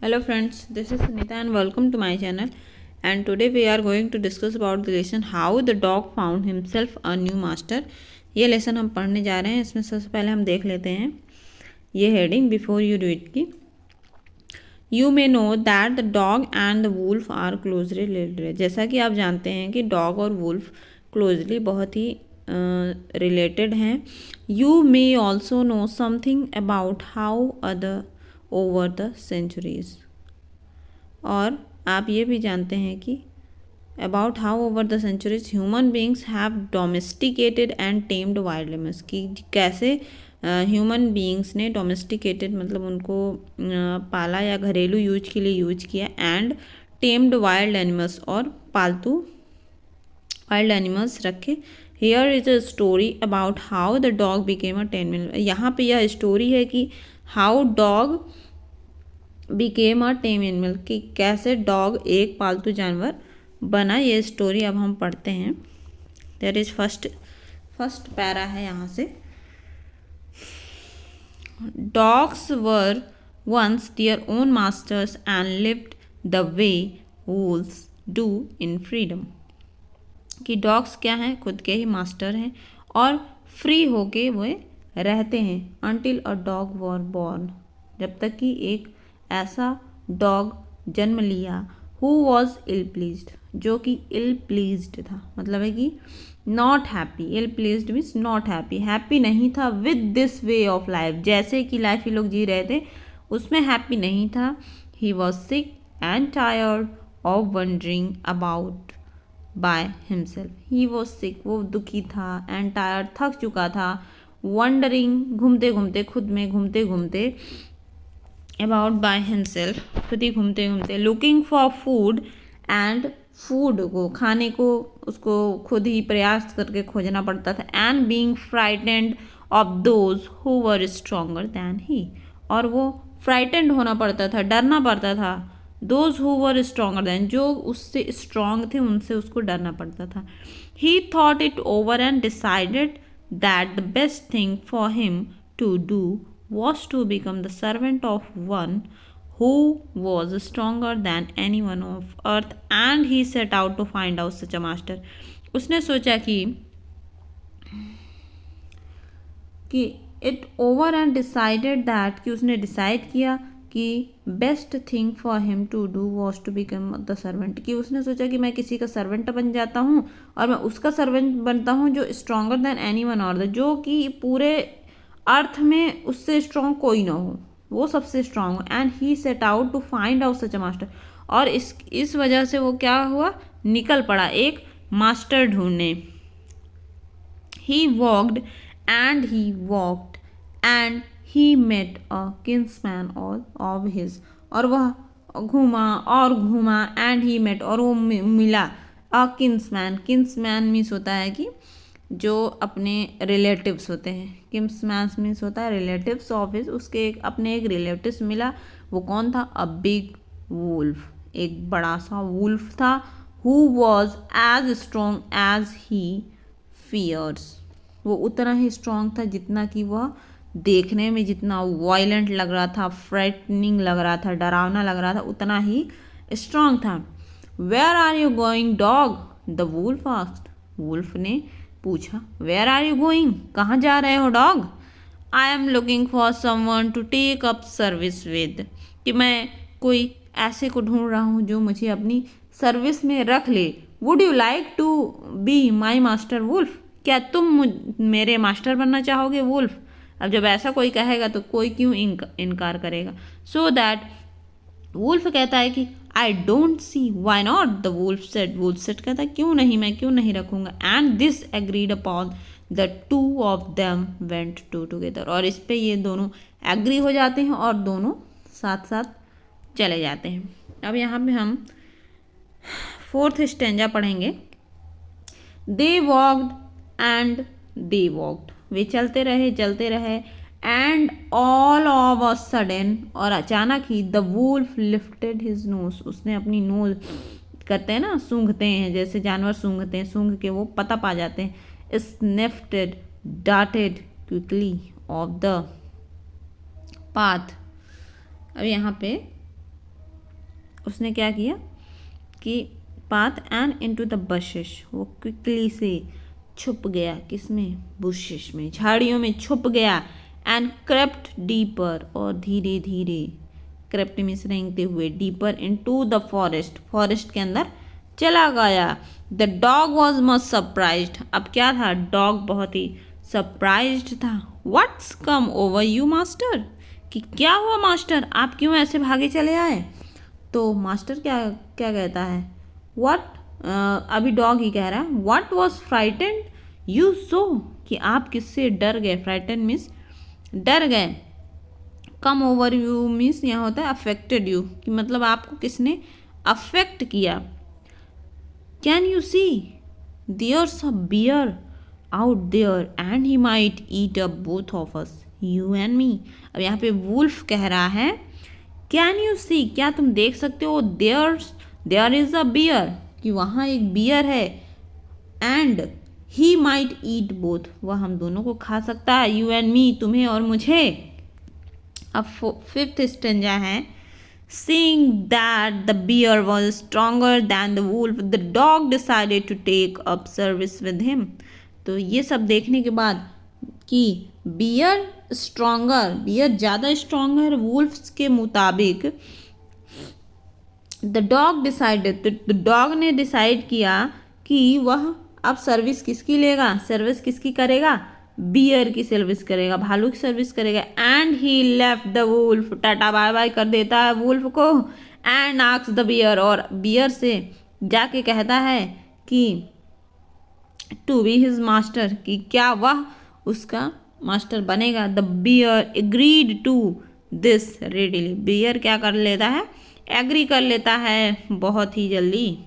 Hello friends, this is Sunita and welcome to my channel. And today we are going to discuss about the lesson how the dog found himself a new master. ये lesson हम पढ़ने जा रहे हैं. इसमें सबसे पहले हम देख लेते हैं ये हेडिंग बिफोर यू रीड की. You may know that the dog and the wolf are closely related. जैसा कि आप जानते हैं कि डॉग और वुल्फ क्लोजली बहुत ही रिलेटेड हैं. You may also know something about how other over the centuries. और आप ये भी जानते हैं कि about how over the centuries human beings have domesticated and tamed wild animals. कि कैसे ह्यूमन बींग्स ने डोमेस्टिकेटेड मतलब उनको पाला या घरेलू यूज के लिए यूज किया, एंड टेम्ड वाइल्ड एनिमल्स और पालतू वाइल्ड एनिमल्स रखे. Here is a story about how the dog became a tame. यहाँ पे यह स्टोरी है कि how dog became a tame animal, कि कैसे डॉग एक पालतू जानवर बना. ये स्टोरी अब हम पढ़ते हैं. देयर इज फर्स्ट पैरा है यहाँ से. Dogs were once their own masters and lived the way wolves do in freedom. कि डॉग्स क्या हैं, खुद के ही मास्टर हैं और फ्री होके वे रहते हैं. Until a dog were born, जब तक कि एक ऐसा डॉग जन्म लिया हु वॉज इल प्लीज्ड, जो कि इल प्लीज्ड था. मतलब है कि not happy. Ill pleased means not happy, happy नहीं था with this way of life. जैसे कि लाइफ ये लोग जी रहे थे उसमें हैप्पी नहीं था. He was sick and tired of wondering about by himself. He was sick, वो दुखी था, एंड टायर्ड, थक चुका था, वंडरिंग, घूमते घूमते, खुद में घूमते घूमते, अबाउट बाय हिमसेल्फ, खुद ही घूमते घूमते, looking for food and food को, खाने को उसको खुद ही प्रयास करके खोजना पड़ता था. And being frightened of those who were stronger than he, और वो फ्राइटेंड होना पड़ता था, डरना पड़ता था. Those who were stronger than, जो उससे स्ट्रॉन्ग थे उनसे उसको डरना पड़ता था. He thought it over and decided that the best thing for him to do was to become the servant of one who was stronger than anyone of earth, and he set out to find out such a master. उसने सोचा कि it over and decided that, कि उसने decide किया कि best thing for him to do was to become the servant. कि उसने सोचा कि मैं किसी का सर्वेंट बन जाता हूँ और मैं उसका सर्वेंट बनता हूँ जो स्ट्रॉन्गर देन एनी वन और, जो कि पूरे अर्थ में उससे स्ट्रॉन्ग कोई ना हो, वो सबसे स्ट्रॉन्ग हो. And he set out to find out such a master. और इस वजह से वो क्या हुआ, निकल पड़ा एक मास्टर ढूंढने. He walked and he walked and he met a kinsman of his. और वह घूमा और घूमा, एंड ही मेट, और वो मिला अ किन्समैन. किन्समैन मीन्स होता है कि जो अपने रिलेटिव्स होते हैं. किन्समैन मीन्स होता है रिलेटिव्स ऑफ हिज. उसके अपने एक रिलेटिव्स मिला. वो कौन था, अ बिग वुल्फ, एक बड़ा सा वुल्फ था. Who was as strong as he fierce, वो उतना ही स्ट्रॉन्ग था जितना कि वह देखने में जितना वायलेंट लग रहा था, फ्रेटनिंग लग रहा था, डरावना लग रहा था, उतना ही स्ट्रॉन्ग था. Where are you going dog, the wolf asked. Wolf ने पूछा, वेयर आर यू गोइंग, कहाँ जा रहे हो dog. I am looking for someone to take up service with, कि मैं कोई ऐसे को ढूंढ रहा हूँ जो मुझे अपनी सर्विस में रख ले. Would you like to be my master wolf, क्या तुम मेरे मास्टर बनना चाहोगे वुल्फ. अब जब ऐसा कोई कहेगा तो कोई क्यों इनकार करेगा. सो दैट, वुल्फ कहता है कि I don't see why not, the wolf said. Wolf said कहता है क्यों नहीं, मैं क्यों नहीं रखूँगा. And this agreed upon the two of them went together. और इस पे ये दोनों एग्री हो जाते हैं और दोनों साथ साथ चले जाते हैं. अब यहाँ पे हम फोर्थ स्टेंजा पढ़ेंगे. They walked and they walked, वे चलते रहे. And all of a sudden, और अचानक ही, the wolf lifted his nose, उसने अपनी नोज, करते हैं ना, सूंघते हैं जैसे जानवर सूंघते हैं, सूंघ के वो पता पा जाते हैं. स्निफ्टेड, darted quickly of the path. अब यहाँ पे उसने क्या किया कि path and into the buses, वो क्विकली से छुप गया किसमें, बुशेस में, झाड़ियों में छुप गया। एंड क्रेप्ट डीपर, और धीरे धीरे, क्रेप्ट मीन्स रेंगते हुए, deeper into the forest, forest के अंदर चला गया। The dog was much surprised, अब क्या था, डॉग बहुत ही सरप्राइज्ड था। What's come over you master, कि क्या हुआ मास्टर, आप क्यों ऐसे भागे चले आए। तो मास्टर क्या क्या कहता है, व्हाट, अभी डॉग ही कह रहा है, what was frightened you so, कि आप किससे डर गए, फ्राइटेंड मीन्स डर गए। कम ओवर यू मीन्स यहाँ होता है अफेक्टेड यू, कि मतलब आपको किसने अफेक्ट किया। Can you see there's a bear out there and he might eat up both of us, you and me. अब यहाँ पे वुल्फ कह रहा है, कैन यू सी, क्या तुम देख सकते हो, देयर इज अ बियर, कि वहाँ एक बियर है, and he might eat both, वह हम दोनों को खा सकता है, यू एंड मी, तुम्हें और मुझे। अब फिफ्थ स्टेंजा है, seeing that the bear was stronger than the wolf, the dog decided to take up service with him। तो ये सब देखने के बाद कि बियर स्ट्रॉन्गर, बियर ज़्यादा स्ट्रॉन्गर वुल्फ्स के मुताबिक, द डॉग डिसाइडेड, तो डॉग ने डिसाइड किया कि वह अब सर्विस किसकी लेगा, सर्विस किसकी करेगा, बियर की सर्विस करेगा, भालू की सर्विस करेगा। And he left the wolf, tata bye bye कर देता है वुल्फ को। एंड आस्क्स द बियर, और बियर से जाके कहता है कि टू बी हिज मास्टर, कि क्या वह उसका मास्टर बनेगा। The bear agreed to this readily, bear क्या कर लेता है, एग्री कर लेता है बहुत ही जल्दी।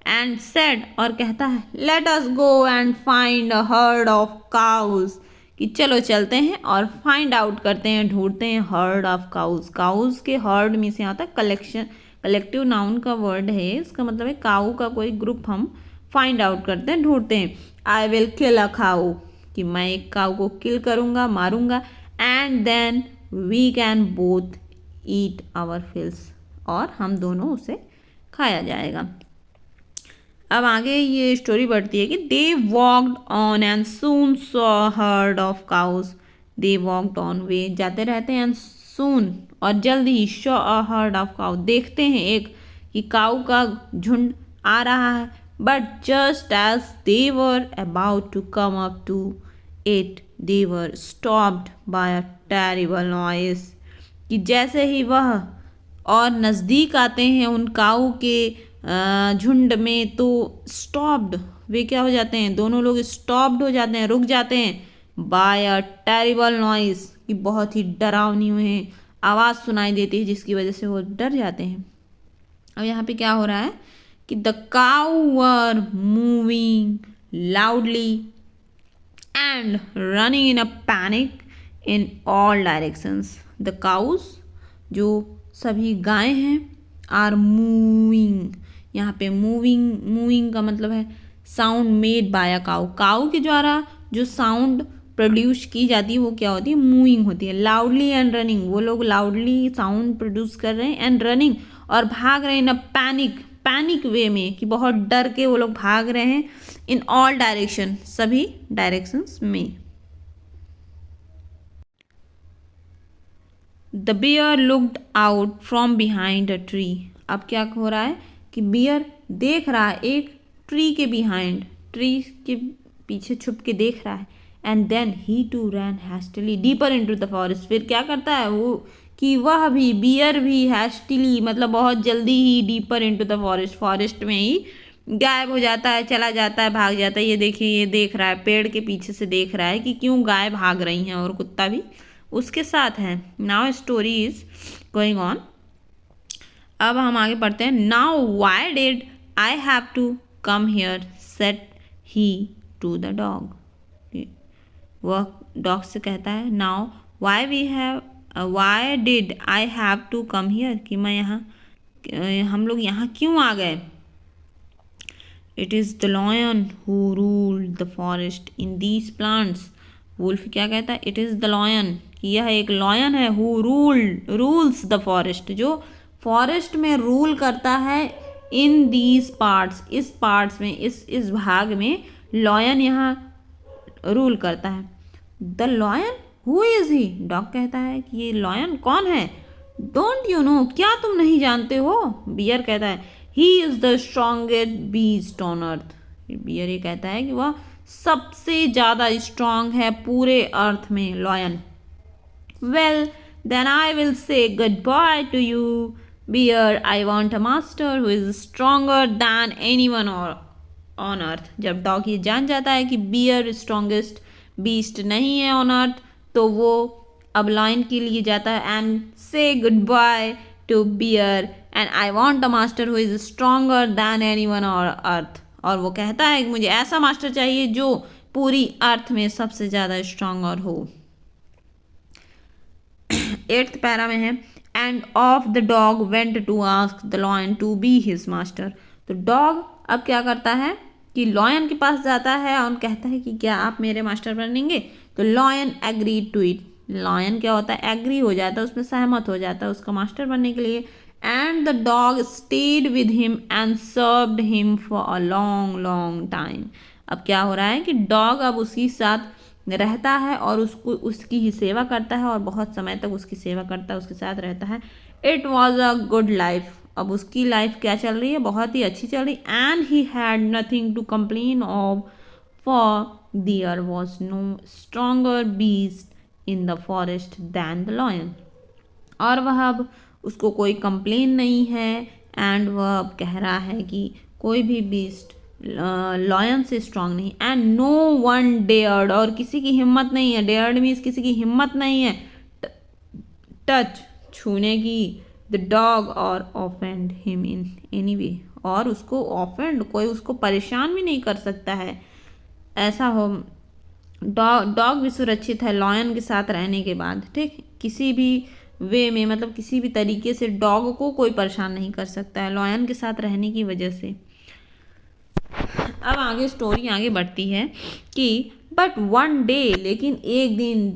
एंड सेड, और कहता है, let us go and find a herd of cause, कि चलो चलते हैं और फाइंड आउट करते हैं, ढूंढते हैं हर्ड ऑफ काउज। काउज के हर्ड में से आता है कलेक्शन, कलेक्टिव नाउन का वर्ड है, इसका मतलब है काऊ का कोई ग्रुप हम फाइंड आउट करते हैं, ढूंढते हैं। आई विल किल अ काऊ, कि मैं एक काऊ को किल करूँगा, मारूंगा। And then we can both eat our fills, और हम दोनों उसे खाया जाएगा। अब आगे ये स्टोरी बढ़ती है कि they walked on and soon saw herd of cows, they walked on, वे जाते रहते हैं, एंड सून, और जल्द ही, saw a herd of cow, देखते हैं एक कि काऊ का झुंड आ रहा है। But just as they were about to come up to it, they were stopped by a terrible noise, कि जैसे ही वह और नज़दीक आते हैं उन काऊ के झुंड में, तो स्टॉप्ड, वे क्या हो जाते हैं, दोनों लोग स्टॉप्ड हो जाते हैं, रुक जाते हैं। बाय अ टेरिबल नॉइस, कि बहुत ही डरावनी हुई आवाज़ सुनाई देती है जिसकी वजह से वो डर जाते हैं। अब यहाँ पे क्या हो रहा है कि the cow were moving loudly and running in a panic in all directions. The cows, जो सभी गायें हैं, आर मूविंग, यहाँ पे मूविंग, मूविंग का मतलब है साउंड मेड बाय अ काऊ, काऊ के द्वारा जो साउंड प्रोड्यूस की जाती है वो क्या होती है, मूविंग होती है। लाउडली एंड रनिंग, वो लोग लाउडली साउंड प्रोड्यूस कर रहे हैं, एंड रनिंग, और भाग रहे हैं ना पैनिक, पैनिक वे में, कि बहुत डर के वो लोग भाग रहे हैं। इन ऑल डायरेक्शन, सभी डायरेक्शंस में। The bear looked out from behind a tree, अब क्या हो रहा है कि बियर देख रहा है एक ट्री के बिहाइंड, ट्री के पीछे छुप के देख रहा है। And then he too ran hastily deeper into the forest, फिर क्या करता है वो कि वह भी, बियर भी हैस्टिली मतलब बहुत जल्दी ही, deeper into the forest, forest में ही गायब हो जाता है, चला जाता है, भाग जाता है। ये देखिए, ये देख रहा है, पेड़ के पीछे से देख रहा है कि क्यों गाय भाग रही हैं, और कुत्ता भी उसके साथ है। Now story is going on, अब हम आगे पढ़ते हैं। Now why did I have to come here, said he to the dog, वह डॉग से कहता है, now why did I have to come here, कि मैं यहाँ, हम लोग यहाँ क्यों आ गए। It is the lion who ruled the forest in these plants, wolf क्या कहता है, इट इज़ द लॉयन, कि यह एक लॉयन है, हु रूल्स द फॉरेस्ट, जो फॉरेस्ट में रूल करता है इन दीज पार्ट्स, इस पार्ट्स में, इस भाग में लॉयन यहाँ रूल करता है। The lion, who is he? Dog कहता है कि ये लॉयन कौन है? डोंट यू नो, क्या तुम नहीं जानते हो? बियर कहता है he is the strongest beast on earth. Bear ये कहता है कि वह सबसे ज़्यादा स्ट्रांग है पूरे अर्थ में, lion. Well then I will say goodbye to you bear, I want a master who is stronger than anyone on earth. जब डॉग ये जान जाता है कि बियर स्ट्रॉन्गेस्ट बीस्ट नहीं है ऑन अर्थ, तो वो अब लॉयन के लिए जाता है and say goodbye to bear and I want a master who is stronger than anyone on earth. और वो कहता है कि मुझे ऐसा मास्टर चाहिए जो पूरी अर्थ में सबसे ज़्यादा स्ट्रॉन्गर हो। 8th पैरा में है and off the dog went to ask the lion to be his master. तो डॉग अब क्या करता है कि लॉयन के पास जाता है और कहता है कि क्या आप मेरे मास्टर बनेंगे? तो lion agreed to it. Lion क्या होता है? एग्री हो जाता है, उसमें सहमत हो जाता है उसका मास्टर बनने के लिए। And the dog state with him and served him for a long long time. अब क्या हो रहा है कि डॉग अब उसके साथ रहता है और उसको उसकी ही सेवा करता है और बहुत समय तक उसकी सेवा करता है, उसके साथ रहता है। It was a good life. अब उसकी लाइफ क्या चल रही है? बहुत ही अच्छी चल रही। And he had nothing to complain of for there was no stronger beast in the forest than the lion. और वह अब उसको कोई कंप्लेन नहीं है एंड वह अब कह रहा है कि कोई भी बीस्ट लॉयन से स्ट्रांग नहीं। एंड नो वन डेयर्ड, और किसी की हिम्मत नहीं है, डेयर्ड मीन्स किसी की हिम्मत नहीं है टच, छूने की, द डॉग और offend him in any way, और उसको ऑफेंड, कोई उसको परेशान भी नहीं कर सकता है। ऐसा हो, डॉग भी सुरक्षित है लॉयन के साथ रहने के बाद। ठीक, किसी भी वे में, मतलब किसी भी तरीके से डॉग को कोई परेशान नहीं कर सकता है लॉयन के साथ रहने की वजह से। अब आगे स्टोरी आगे बढ़ती है कि बट वन डे, लेकिन एक दिन,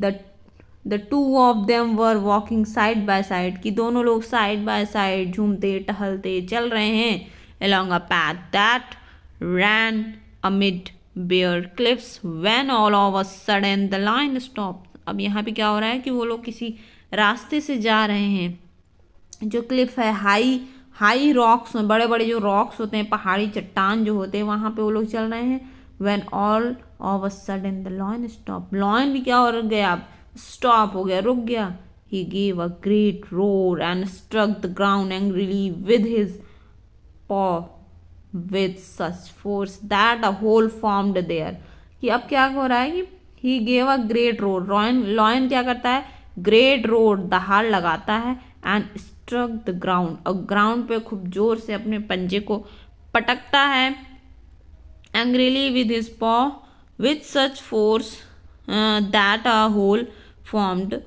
the two of them were walking side by side, कि दोनों लोग साइड बाय साइड झूमते टहलते चल रहे हैं along a path that ran amid bare cliffs when all of a sudden the lion stopped। अब यहाँ पे क्या हो रहा है कि वो लोग किसी रास्ते से जा रहे हैं जो क्लिफ है, हाई रॉक्स, बड़े बड़े जो रॉक्स होते हैं, पहाड़ी चट्टान जो होते हैं, वहाँ पे वो लोग चल रहे हैं। when all of a sudden the lion stopped, lion भी क्या हो गया? स्टॉप हो गया, रुक गया। he gave a great roar and struck the ground angrily with his paw with such force that a hole formed there। कि अब क्या हो रहा है कि he gave a great roar, lion क्या करता है? ग्रेट रोर, दहाड़ लगाता है एंड स्ट्रक द ग्राउंड, और ग्राउंड पे खूब जोर से अपने पंजे को पटकता है। Angrily with his paw with such force that a hole formed.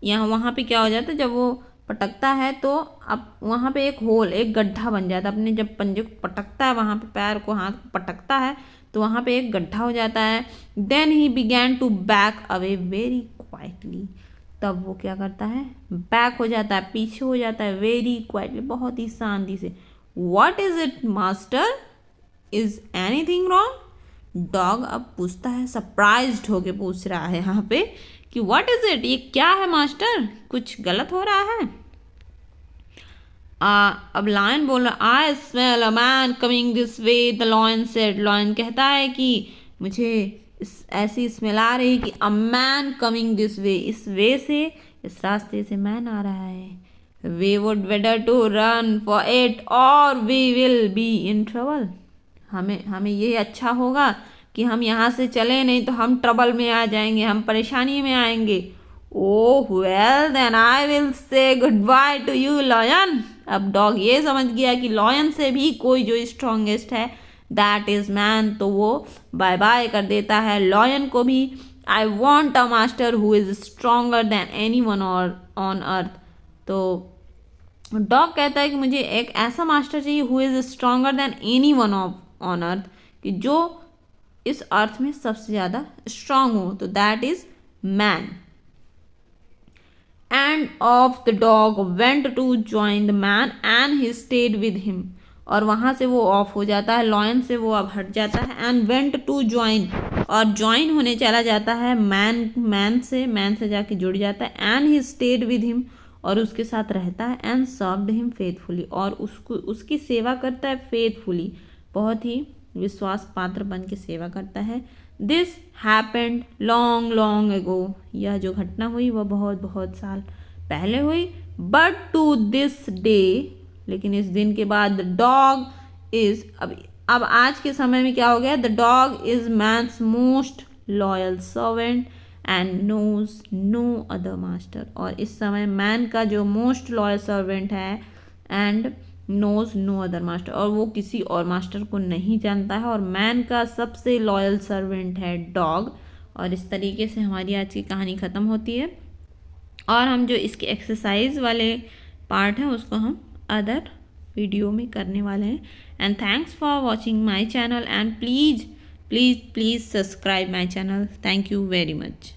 यहाँ वहाँ पे क्या हो जाता है? जब वो पटकता है तो अब वहाँ पे एक होल, एक गड्ढा बन जाता है। अपने जब पंजे को पटकता है, वहाँ पे पैर को, हाथ को पटकता है तो वहाँ पे एक गड्ढा हो जाता है। Then he began to back away very quietly, तब वो क्या करता है? बैक हो जाता है, पीछे हो जाता है, वेरी क्वाइटली, बहुत ही शांति से। What is it master, is anything wrong? Dog अब पूछता है, सरप्राइज्ड होके पूछ रहा है यहाँ पे कि व्हाट इज इट, ये क्या है मास्टर, कुछ गलत हो रहा है? अब लॉयन बोल रहा, I smell a man coming this way, the lion said. Lion कहता है कि मुझे ऐसी स्मेल आ रही कि a man coming this way, इस वे से, इस रास्ते से मैन आ रहा है। We would better to run for it और we will be in trouble. हमें ये अच्छा होगा कि हम यहाँ से चले, नहीं तो हम ट्रबल में आ जाएंगे, हम परेशानी में आएंगे। Oh well then I will say goodbye to you lion. अब डॉग ये समझ गया कि लॉयन से भी कोई जो स्ट्रॉन्गेस्ट है दैट इज मैन, तो वो बाय बाय कर देता है लॉयन को भी। आई want a master who is stronger than any one on अर्थ। तो डॉग कहता है कि मुझे एक ऐसा मास्टर चाहिए who is stronger than any one on अर्थ, कि जो इस अर्थ में सबसे ज़्यादा स्ट्रांग हो, तो that is man. And off the dog went to join the man and he stayed with him, और वहाँ से वो ऑफ हो जाता है, लॉयन से वो अब हट जाता है, एंड वेंट टू ज्वाइन, और ज्वाइन होने चला जाता है मैन से जाके जुड़ जाता है, and he stayed with him, और उसके साथ रहता है, एंड सर्व्ड हिम फेथफुली, और उसकी सेवा करता है फेथफुली, बहुत ही विश्वास पात्र बन के सेवा करता है। This happened long long ago, यह जो घटना हुई वह बहुत बहुत साल पहले हुई। बट टू दिस डे, लेकिन इस दिन के बाद, द डॉग इज, अब आज के समय में क्या हो गया, the dog is man's most loyal servant and knows no other master, और इस समय मैन का जो मोस्ट लॉयल सर्वेंट है and knows no other master, और वो किसी और मास्टर को नहीं जानता है, और मैन का सबसे लॉयल सर्वेंट है डॉग। और इस तरीके से हमारी आज की कहानी ख़त्म होती है, और हम जो इसके एक्सरसाइज वाले पार्ट हैं उसको हम अदर वीडियो में करने वाले हैं। And thanks for watching my channel, and please please please subscribe my channel. Thank you very much.